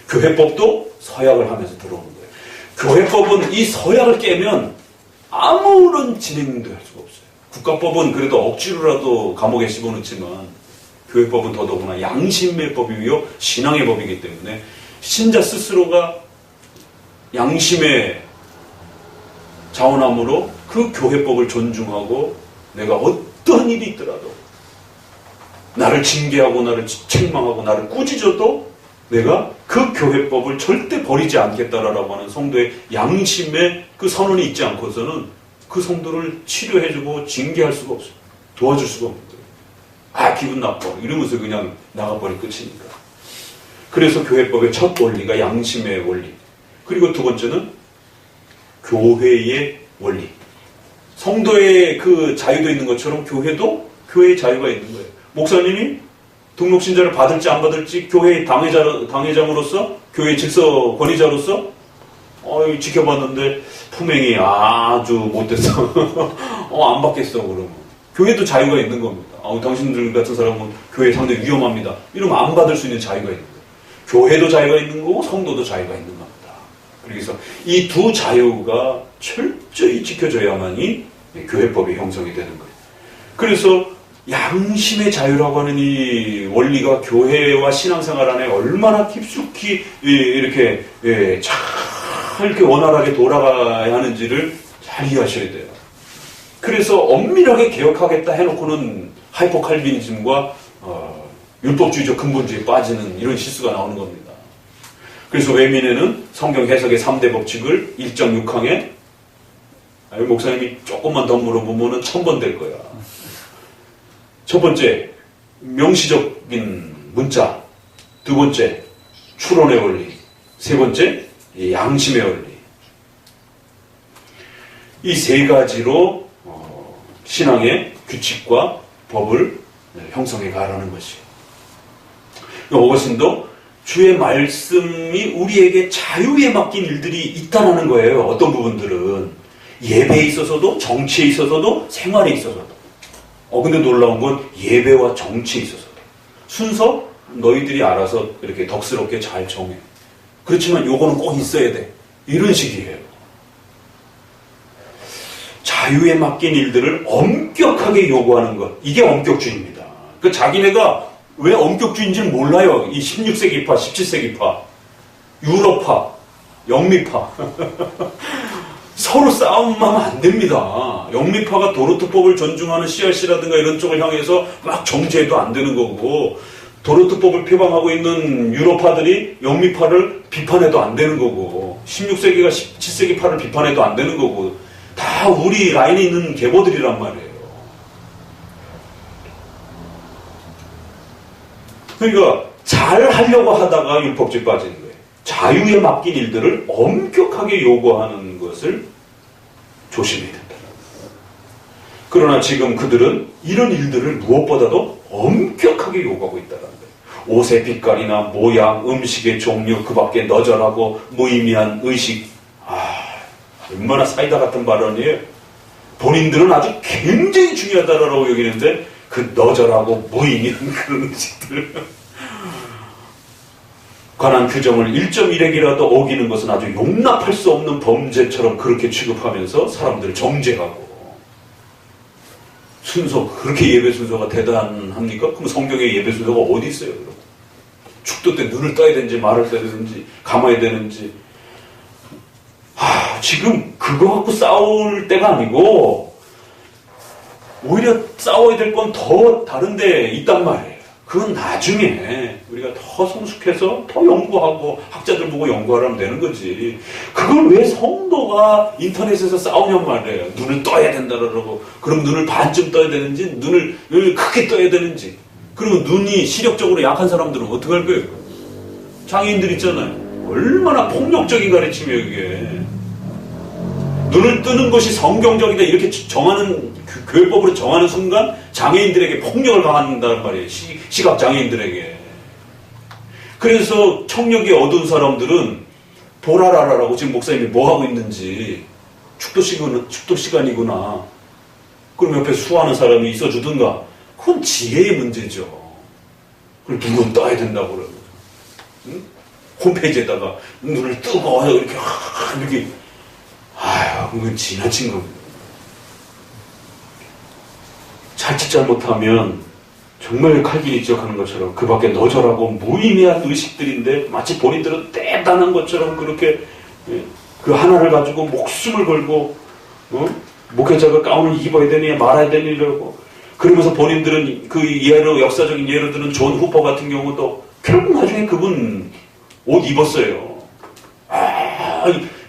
교회법도 서약을 하면서 들어오는 거예요. 교회법은 이 서약을 깨면 아무런 진행도 할 수가 없어요. 국가법은 그래도 억지로라도 감옥에 집어넣지만 교회법은 더더구나 양심의 법이며 신앙의 법이기 때문에 신자 스스로가 양심의 자원함으로 그 교회법을 존중하고 내가 어떤 일이 있더라도 나를 징계하고 나를 책망하고 나를 꾸짖어도 내가 그 교회법을 절대 버리지 않겠다라고 하는 성도의 양심의 그 선언이 있지 않고서는 그 성도를 치료해주고 징계할 수가 없어요. 도와줄 수가 없어요. 아, 기분 나빠. 이러면서 그냥 나가버리 끝이니까. 그래서 교회법의 첫 원리가 양심의 원리. 그리고 두 번째는 교회의 원리. 성도의 그 자유도 있는 것처럼 교회도 교회의 자유가 있는 거예요. 목사님이 등록신자를 받을지 안 받을지 교회의 당회장으로서 교회의 직서 권위자로서 지켜봤는데 품행이 아주 못됐어. 안 받겠어 그러면. 교회도 자유가 있는 겁니다. 당신들 같은 사람은 교회 상당히 위험합니다. 이러면 안 받을 수 있는 자유가 있는 거예요. 교회도 자유가 있는 거고 성도도 자유가 있는 겁니다. 그래서 이 두 자유가 철저히 지켜져야만이 교회법이 형성이 되는 거예요. 그래서 양심의 자유라고 하는 이 원리가 교회와 신앙생활 안에 얼마나 깊숙이 이렇게 잘 이렇게 원활하게 돌아가야 하는지를 잘 이해하셔야 돼요. 그래서 엄밀하게 개혁하겠다 해놓고는 하이퍼 칼비니즘과 율법주의적 근본주의에 빠지는 이런 실수가 나오는 겁니다. 그래서 외민에는 성경 해석의 3대 법칙을 1장 6항에 목사님이 조금만 더 물어보면 1000번 될 거야. 첫 번째, 명시적인 문자. 두 번째, 추론의 원리. 세 번째, 양심의 원리. 이 세 가지로 신앙의 규칙과 법을 형성해 가라는 것이에요. 오거스틴도 주의 말씀이 우리에게 자유에 맡긴 일들이 있다는 거예요. 어떤 부분들은 예배에 있어서도 정치에 있어서도 생활에 있어서도. 근데 놀라운 건 예배와 정치에 있어서도 순서 너희들이 알아서 이렇게 덕스럽게 잘 정해. 그렇지만 요거는 꼭 있어야 돼. 이런 식이에요. 자유에 맡긴 일들을 엄격하게 요구하는 것. 이게 엄격주의입니다. 그 자기네가 왜 엄격주의인지는 몰라요. 이 16세기파, 17세기파, 유럽파, 영미파. 서로 싸움하면 안 됩니다. 영미파가 도르트법을 존중하는 CRC라든가 이런 쪽을 향해서 막 정죄해도 안 되는 거고, 도르트법을 표방하고 있는 유럽파들이 영미파를 비판해도 안 되는 거고, 16세기가 17세기파를 비판해도 안 되는 거고, 다 우리 라인에 있는 계보들이란 말이에요. 그러니까 잘 하려고 하다가 율법주의 빠지는 거예요. 자유에 맡긴 일들을 엄격하게 요구하는 것을 조심해야 된다. 그러나 지금 그들은 이런 일들을 무엇보다도 엄격하게 요구하고 있다는 거예요. 옷의 빛깔이나 모양, 음식의 종류, 그 밖에 너절하고 무의미한 의식. 얼마나 사이다 같은 발언이에요. 본인들은 아주 굉장히 중요하다라고 여기는데 그 너절하고 무의미한 그런 의식들. 관한 규정을 1.1핵이라도 어기는 것은 아주 용납할 수 없는 범죄처럼 그렇게 취급하면서 사람들을 정죄하고. 순서, 그렇게 예배 순서가 대단합니까? 그럼 성경에 예배 순서가 어디 있어요? 그럼? 축도 때 눈을 떠야 되는지 말을 떠야 되는지 감아야 되는지. 지금 그거 갖고 싸울 때가 아니고 오히려 싸워야 될 건 더 다른 데 있단 말이에요. 그건 나중에 우리가 더 성숙해서 더 연구하고 학자들 보고 연구하라면 되는 거지. 그걸 왜 성도가 인터넷에서 싸우냔 말이에요. 눈을 떠야 된다 그러고, 그럼 눈을 반쯤 떠야 되는지 눈을 크게 떠야 되는지. 그리고 눈이 시력적으로 약한 사람들은 어떻게 할 거예요? 장애인들 있잖아요. 얼마나 폭력적인 가르침이에요 이게. 눈을 뜨는 것이 성경적이다 이렇게 정하는, 교회법으로 정하는 순간 장애인들에게 폭력을 가한다는 말이에요. 시각 장애인들에게. 그래서 청력이 어두운 사람들은 보라라라라고 지금 목사님이 뭐 하고 있는지, 축도 시간이구나. 그럼 옆에 수하는 사람이 있어주든가. 그건 지혜의 문제죠. 그걸 눈은 떠야 된다고 그러면. 응? 홈페이지에다가 눈을 뜨고 이렇게 그건 지나친 겁니다. 자칫 잘못하면 정말 칼빈이 지적하는 것처럼 그 밖에 너절하고 무의미한 의식들인데 마치 본인들은 대단한 것처럼 그렇게 그 하나를 가지고 목숨을 걸고 목회자가 가운을 입어야 되니 말아야 되니 이러고, 그러면서 본인들은 그 예로, 역사적인 예로들은 존 후퍼 같은 경우도 결국 나중에 그분 옷 입었어요.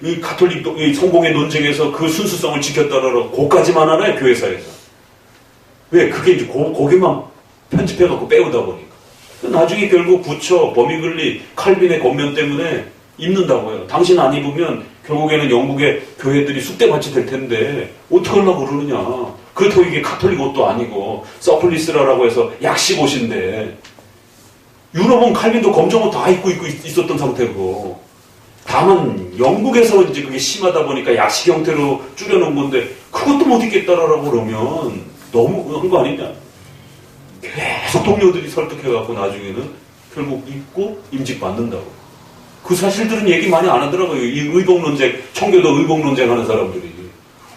이 가톨릭 성공의 논쟁에서 그 순수성을 지켰다라고 고까지만 하나요, 교회사에서. 왜? 그게 이제 거기만 편집해갖고 빼오다 보니까. 나중에 결국 부처, 버미글리, 칼빈의 권면 때문에 입는다고요. 당신 안 입으면 결국에는 영국의 교회들이 쑥대밭이 될 텐데 어떻게 하려고 그러느냐. 그렇다고 이게 가톨릭 옷도 아니고 서플리스라라고 해서 약식 옷인데, 유럽은 칼빈도 검정옷 다 입고 있었던 상태고, 다만 영국에서 이제 그게 심하다 보니까 약식 형태로 줄여놓은 건데 그것도 못 입겠다라고 그러면 너무 한 거 아니냐. 계속 동료들이 설득해갖고 나중에는 결국 입고 임직 받는다고. 그 사실들은 얘기 많이 안 하더라고요. 이 의복 논쟁, 청교도 의복 논쟁 하는 사람들이.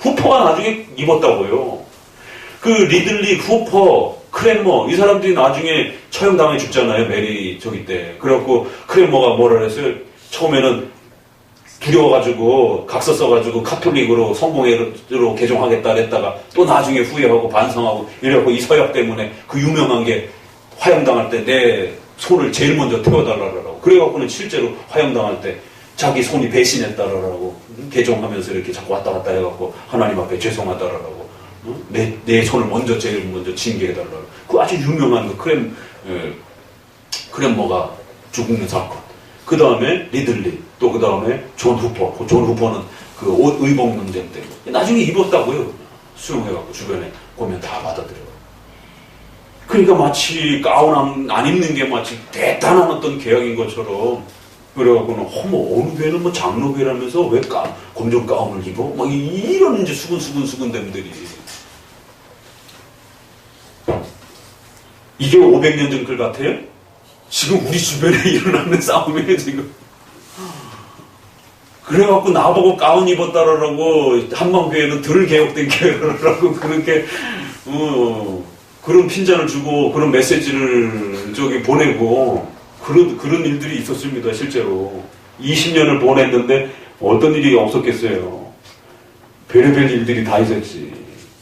후퍼가 나중에 입었다고요. 그 리들리, 후퍼, 크랜머, 이 사람들이 나중에 처형당해 죽잖아요. 메리 저기 때. 그래갖고 크랜머가 뭐라 그랬어요? 처음에는 두려워가지고 각서 써가지고 카톨릭으로 성공회로 개종하겠다 그랬다가 또 나중에 후회하고 반성하고 이래갖고 이 서약 때문에 그 유명한 게 화형당할 때 내 손을 제일 먼저 태워달라고. 그래갖고는 실제로 화형당할 때 자기 손이 배신했다라고 개종하면서 이렇게 자꾸 왔다 갔다 해갖고 하나님 앞에 죄송하다라고 내 손을 제일 먼저 징계해달라고. 그 아주 유명한 그 크랜머가 죽는 사건. 그 다음에 리들리, 또 그 다음에 존 후퍼. 존 후퍼는 그 옷 의복 논쟁 때문에 나중에 입었다고요. 수용해갖고 주변에 보면 다 받아들여요. 그러니까 마치 가운 안 입는 게 마치 대단한 어떤 계약인 것처럼 그래갖고는 어머 어느 교회는 뭐 장로교회라면서 왜 검정 가운을 입어? 막 이런 이제 수근수근수근됨들이 이게 500년 전 글 같아요? 지금 우리 주변에 일어나는 싸움이에요 지금. 그래갖고 나보고 가운 입었다라고 한방교회는 덜 개혁된 교회라고 그렇게 그런 핀잔을 주고 그런 메시지를 저기 보내고 그런 일들이 있었습니다 실제로. 20년을 보냈는데 어떤 일이 없었겠어요. 별의별 일들이 다 있었지.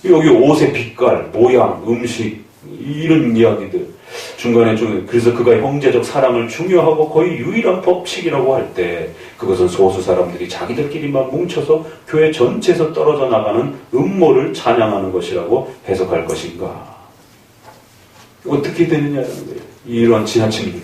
여기 옷의 빛깔, 모양, 음식 이런 이야기들 중간에 그래서 그가 형제적 사랑을 중요하고 거의 유일한 법칙이라고 할 때 그것은 소수 사람들이 자기들끼리만 뭉쳐서 교회 전체에서 떨어져 나가는 음모를 찬양하는 것이라고 해석할 것인가. 어떻게 되느냐는 거예요. 이러한 지나친 일은.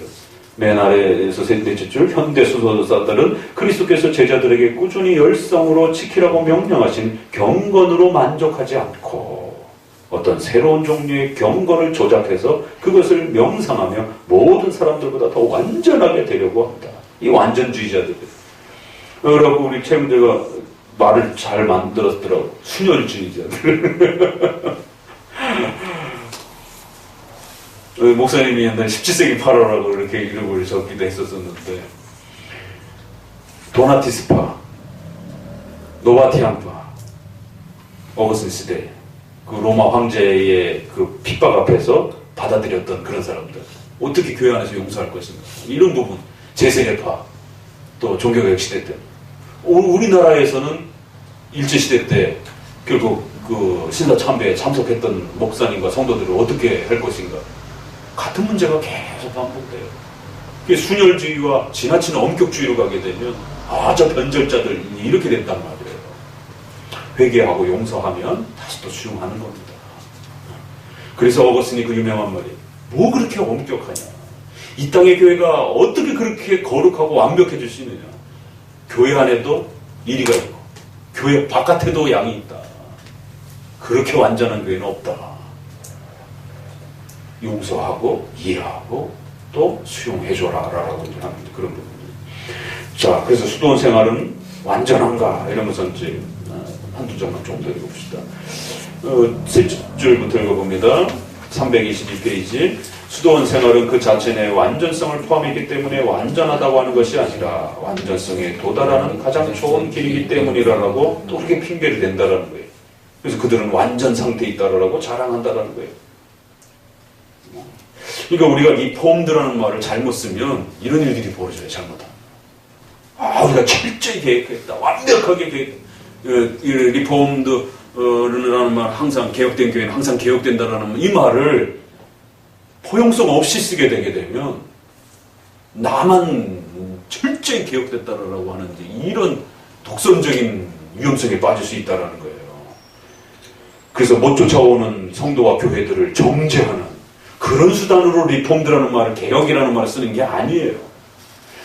맨 아래에서 셋째 줄 현대 수도사들은 그리스도께서 제자들에게 꾸준히 열성으로 지키라고 명령하신 경건으로 만족하지 않고 어떤 새로운 종류의 경건을 조작해서 그것을 명상하며 모든 사람들보다 더 완전하게 되려고 합니다. 이 완전주의자들. 그래갖고 우리 최문재가 말을 잘 만들었더라고. 순혈주의자들. 목사님이 옛날에 17세기 8호라고 이렇게 이름을 적기도 했었는데 도나티스파, 노바티안파, 어거스틴 시대 그 로마 황제의 그 핍박 앞에서 받아들였던 그런 사람들 어떻게 교회 안에서 용서할 것인가 이런 부분 제세례파 또 종교개혁 시대 때 우리나라에서는 일제시대 때 결국 그 신사참배에 참석했던 목사님과 성도들을 어떻게 할 것인가 같은 문제가 계속 반복돼요. 순혈주의와 지나친 엄격주의로 가게 되면 저 변절자들 이렇게 됐단 말이에요. 회개하고 용서하면 다시 또 수용하는 겁니다. 그래서 어거스틴이 그 유명한 말이 뭐 그렇게 엄격하냐. 이 땅의 교회가 어떻게 그렇게 거룩하고 완벽해질 수 있느냐. 교회 안에도 이리가 있고 교회 바깥에도 양이 있다. 그렇게 완전한 교회는 없다. 용서하고 이해하고 또 수용해줘라 라고 하는 그런 부분. 자, 그래서 수도원 생활은 완전한가 이러면서 이제 한두 장만 좀 더 읽어봅시다. 세 줄부터 읽어봅니다. 322페이지. 수도원 생활은 그 자체 내 완전성을 포함했기 때문에 완전하다고 하는 것이 아니라 완전성에 도달하는 가장 좋은 길이기 때문이라고 또 그렇게 핑계를 댄다라는 거예요. 그래서 그들은 완전 상태에 있다라고 자랑한다라는 거예요. 그러니까 우리가 리폼드라는 말을 잘못 쓰면 이런 일들이 벌어져요. 잘못하면. 우리가 철저히 계획했다. 완벽하게 계획했다. 리폼드라는 말 항상 개혁된 교회는 항상 개혁된다라는 이 말을 포용성 없이 쓰게 되게 되면 나만 철저히 개혁됐다라고 하는 이런 독선적인 위험성에 빠질 수 있다라는 거예요. 그래서 못 쫓아오는 성도와 교회들을 정죄하는 그런 수단으로 리폼드라는 말을 개혁이라는 말을 쓰는 게 아니에요.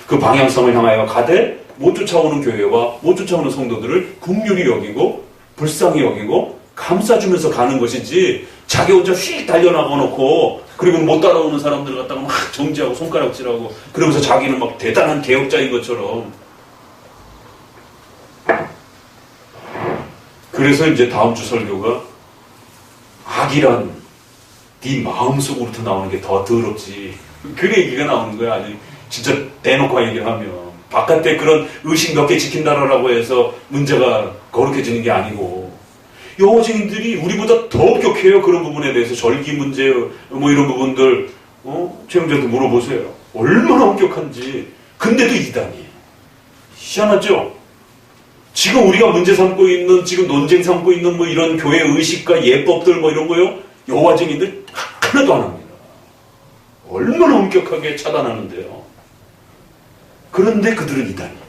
그 방향성을 향하여 가되 못 쫓아오는 교회와 못 쫓아오는 성도들을 긍휼히 여기고 불쌍히 여기고 감싸주면서 가는 것이지 자기 혼자 휙 달려나가 놓고 그리고 못 따라오는 사람들 갖다가 막 정지하고 손가락질하고 그러면서 자기는 막 대단한 개혁자인 것처럼. 그래서 이제 다음 주 설교가 악이란 네 마음속으로부터 나오는 게 더 더럽지. 그 얘기가 나오는 거야. 아니 진짜 대놓고 얘기를 하면 바깥에 그런 의식 몇 개 지킨다라고 해서 문제가 거룩해지는 게 아니고 여호증인들이 우리보다 더 엄격해요. 그런 부분에 대해서 절기 문제 뭐 이런 부분들 최영재한테 물어보세요. 얼마나 엄격한지. 근데도 이단이에요. 희한하죠? 지금 우리가 문제 삼고 있는 지금 논쟁 삼고 있는 뭐 이런 교회 의식과 예법들 뭐 이런 거요. 여호와 증인들 하나도 안 합니다. 얼마나 엄격하게 차단하는데요. 그런데 그들은 이단이에요.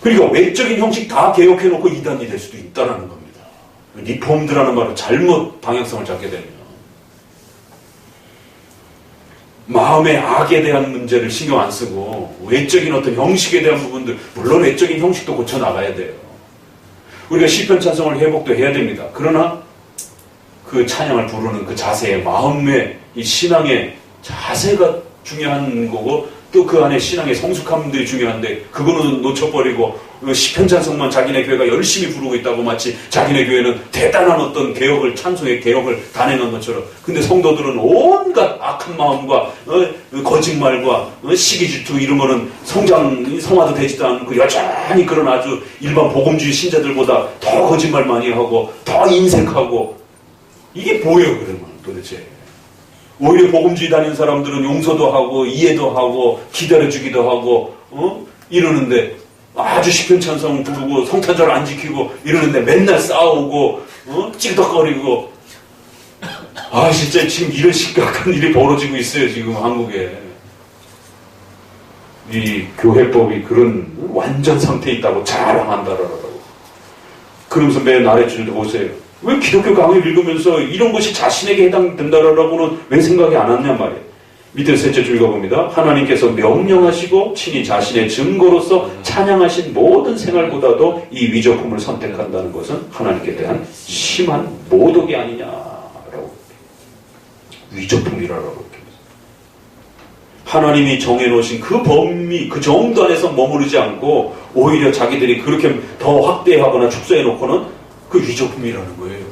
그러니까 외적인 형식 다 개혁해놓고 이단이 될 수도 있다는 겁니다. 리폼드라는 말을 잘못 방향성을 잡게 되면 마음의 악에 대한 문제를 신경 안 쓰고 외적인 어떤 형식에 대한 부분들, 물론 외적인 형식도 고쳐나가야 돼요. 우리가 시편 찬송을 회복도 해야 됩니다. 그러나 그 찬양을 부르는 그 자세의 마음의 이 신앙의 자세가 중요한 거고 또 그 안에 신앙의 성숙함들이 중요한데 그거는 놓쳐버리고 시편 찬송만 자기네 교회가 열심히 부르고 있다고 마치 자기네 교회는 대단한 어떤 개혁을 찬송의 개혁을 단행한 것처럼 근데 성도들은 온갖 악한 마음과 거짓말과 시기 질투 이런 거는 성화도 되지도 않고 여전히 그런 아주 일반 복음주의 신자들보다 더 거짓말 많이 하고 더 인색하고 이게 뭐예요 그러면 도대체 오히려 복음주의 다니는 사람들은 용서도 하고 이해도 하고 기다려주기도 하고 이러는데 아주 시편 찬송 부르고 성탄절 안 지키고 이러는데 맨날 싸우고 찌그덕거리고 아 진짜 지금 이런 심각한 일이 벌어지고 있어요 지금 한국에 이 교회법이 그런 완전 상태에 있다고 자랑한다라고 그러면서 맨 아래줄도 보세요 왜 기독교 강의 읽으면서 이런 것이 자신에게 해당된다라고는 왜 생각이 안 왔냔 말이에요. 밑에 셋째 줄 읽어봅니다. 하나님께서 명령하시고 친히 자신의 증거로서 찬양하신 모든 생활보다도 이 위조품을 선택한다는 것은 하나님께 대한 심한 모독이 아니냐라고 위조품이라고 이렇게 하나님이 정해놓으신 그 범위, 그 정도 안에서 머무르지 않고 오히려 자기들이 그렇게 더 확대하거나 축소해놓고는 그 위조품이라는 거예요.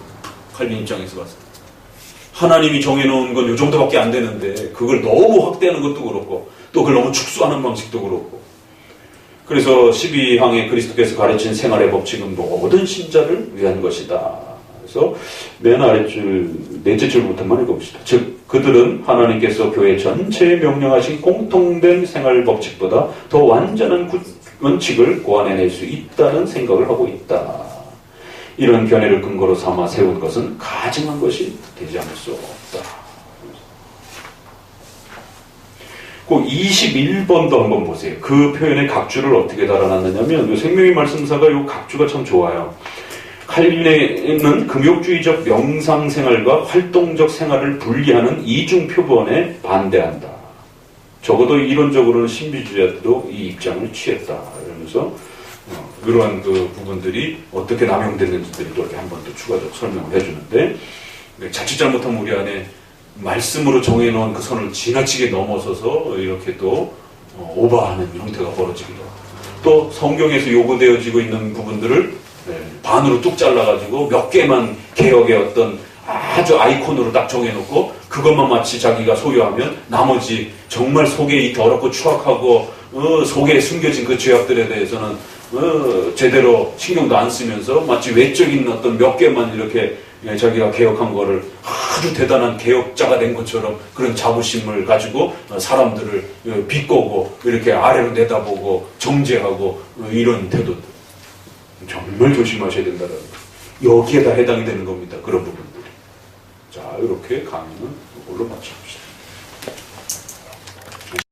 칼빈 입장에서 봤을 때. 하나님이 정해놓은 건 이 정도밖에 안 되는데 그걸 너무 확대하는 것도 그렇고 또 그걸 너무 축소하는 방식도 그렇고 그래서 12항에 그리스도께서 가르친 생활의 법칙은 모든 신자를 위한 것이다. 그래서 맨 아래줄 넷째 줄부터만 읽어봅시다. 즉 그들은 하나님께서 교회 전체에 명령하신 공통된 생활 법칙보다 더 완전한 원칙을 고안해낼 수 있다는 생각을 하고 있다. 이런 견해를 근거로 삼아 세운 것은 가증한 것이 되지 않을 수 없다. 그 21번도 한번 보세요. 그 표현의 각주를 어떻게 달아놨느냐면 생명의 말씀사가 이 각주가 참 좋아요. 칼빈에는 금욕주의적 명상생활과 활동적 생활을 분리하는 이중표본에 반대한다. 적어도 이론적으로는 신비주의자들도 이 입장을 취했다. 이러면서 그러한 그 부분들이 어떻게 남용됐는지들을 또 이렇게 한 번 더 추가적으로 설명을 해주는데 자칫 잘못하면 우리 안에 말씀으로 정해놓은 그 선을 지나치게 넘어서서 이렇게 또 오버하는 형태가 벌어지기도 하고 또 성경에서 요구되어지고 있는 부분들을 반으로 뚝 잘라가지고 몇 개만 개혁의 어떤 아주 아이콘으로 딱 정해놓고 그것만 마치 자기가 소유하면 나머지 정말 속에 이 더럽고 추악하고 속에 숨겨진 그 죄악들에 대해서는 제대로 신경도 안 쓰면서 마치 외적인 어떤 몇 개만 이렇게 자기가 개혁한 거를 아주 대단한 개혁자가 된 것처럼 그런 자부심을 가지고 사람들을 비꼬고 이렇게 아래로 내다보고 정죄하고 이런 태도들 정말 조심하셔야 된다는 여기에 다 해당이 되는 겁니다. 그런 부분들이. 자 이렇게 강의는 이걸로 마쳐봅시다.